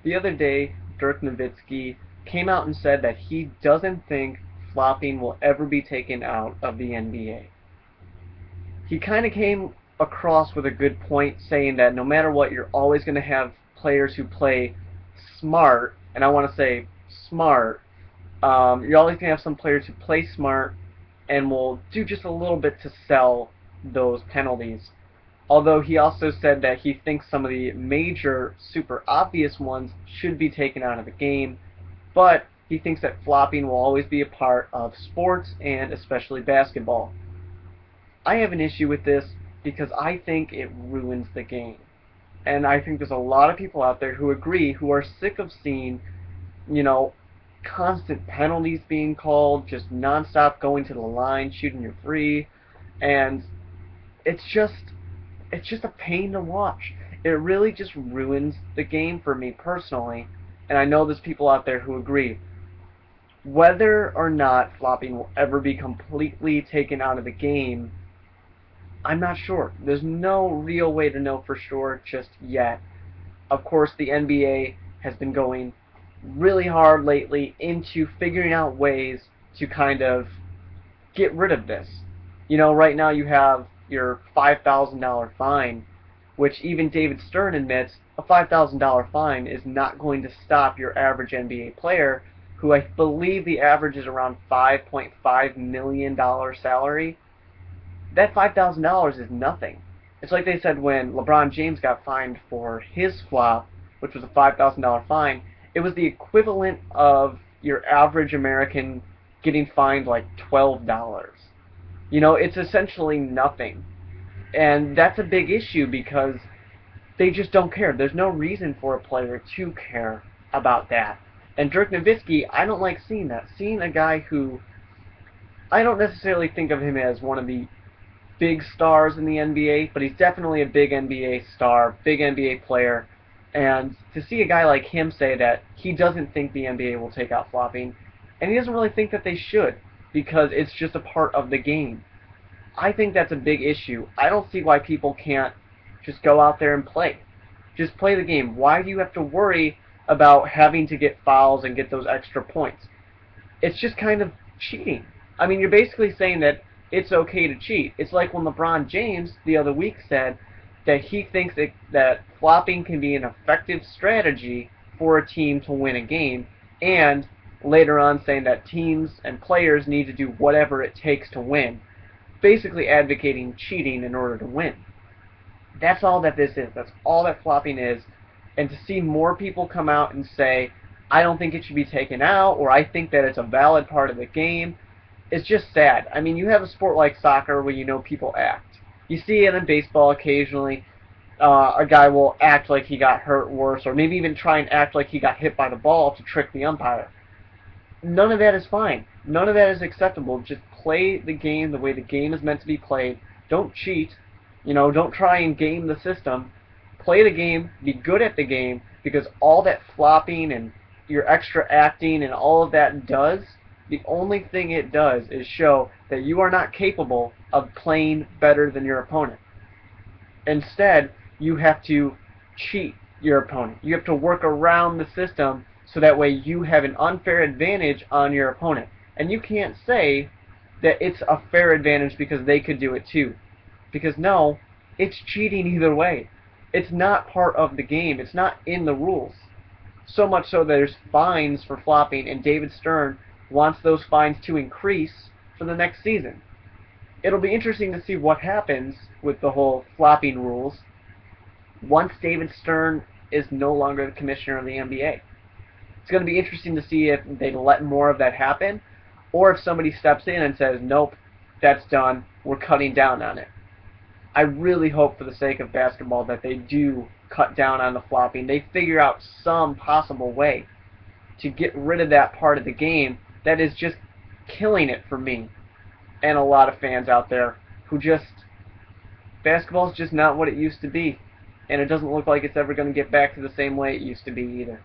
The other day, Dirk Nowitzki came out and said that he doesn't think flopping will ever be taken out of the NBA. He kind of came across with a good point, saying that no matter what, you're always going to have players who play smart, and I want to say smart. You're always going to have some players who play smart and will do just a little bit to sell those penalties. Although he also said that he thinks some of the major, super obvious ones should be taken out of the game, but he thinks that flopping will always be a part of sports and especially basketball. I have an issue with this because I think it ruins the game. And I think there's a lot of people out there who agree, who are sick of seeing, you know, constant penalties being called, just nonstop going to the line, shooting your free, and it's just it's just a pain to watch. It really just ruins the game for me personally, and I know there's people out there who agree. Whether or not flopping will ever be completely taken out of the game, I'm not sure. There's no real way to know for sure just yet. Of course, the NBA has been going really hard lately into figuring out ways to kind of get rid of this. You know, right now you have your $5,000 fine, which even David Stern admits a $5,000 fine is not going to stop your average NBA player, who I believe the average is around $5.5 million salary. That $5,000 is nothing. It's like they said when LeBron James got fined for his flop, which was a $5,000 fine, it was the equivalent of your average American getting fined like $12. You know, it's essentially nothing. And that's a big issue because they just don't care. There's no reason for a player to care about that. And Dirk Nowitzki, I don't like seeing that. Seeing a guy who, I don't necessarily think of him as one of the big stars in the NBA, but he's definitely a big NBA star, big NBA player. And to see a guy like him say that he doesn't think the NBA will take out flopping, and he doesn't really think that they should, because it's just a part of the game. I think that's a big issue. I don't see why people can't just go out there and play. Just play the game. Why do you have to worry about having to get fouls and get those extra points? It's just kind of cheating. I mean, you're basically saying that it's okay to cheat. It's like when LeBron James the other week said that he thinks that flopping can be an effective strategy for a team to win a game, and later on saying that teams and players need to do whatever it takes to win, basically advocating cheating in order to win. That's all that this is. That's all that flopping is. And to see more people come out and say, I don't think it should be taken out, or I think that it's a valid part of the game, it's just sad. I mean, you have a sport like soccer where you know people act. You see it in baseball occasionally. A guy will act like he got hurt worse, or maybe even try and act like he got hit by the ball to trick the umpire. None of that is fine. None of that is acceptable. Just play the game the way the game is meant to be played. Don't cheat. You know, don't try and game the system. Play the game. Be good at the game, because all that flopping and your extra acting and all of that does, the only thing it does is show that you are not capable of playing better than your opponent. Instead, you have to cheat your opponent. You have to work around the system so that way you have an unfair advantage on your opponent. And you can't say that it's a fair advantage because they could do it too. Because no, it's cheating either way. It's not part of the game. It's not in the rules. So much so that there's fines for flopping, and David Stern wants those fines to increase for the next season. It'll be interesting to see what happens with the whole flopping rules once David Stern is no longer the commissioner of the NBA. It's going to be interesting to see if they let more of that happen, or if somebody steps in and says, nope, that's done, we're cutting down on it. I really hope for the sake of basketball that they do cut down on the flopping. They figure out some possible way to get rid of that part of the game that is just killing it for me and a lot of fans out there who just, basketball is just not what it used to be, and it doesn't look like it's ever going to get back to the same way it used to be either.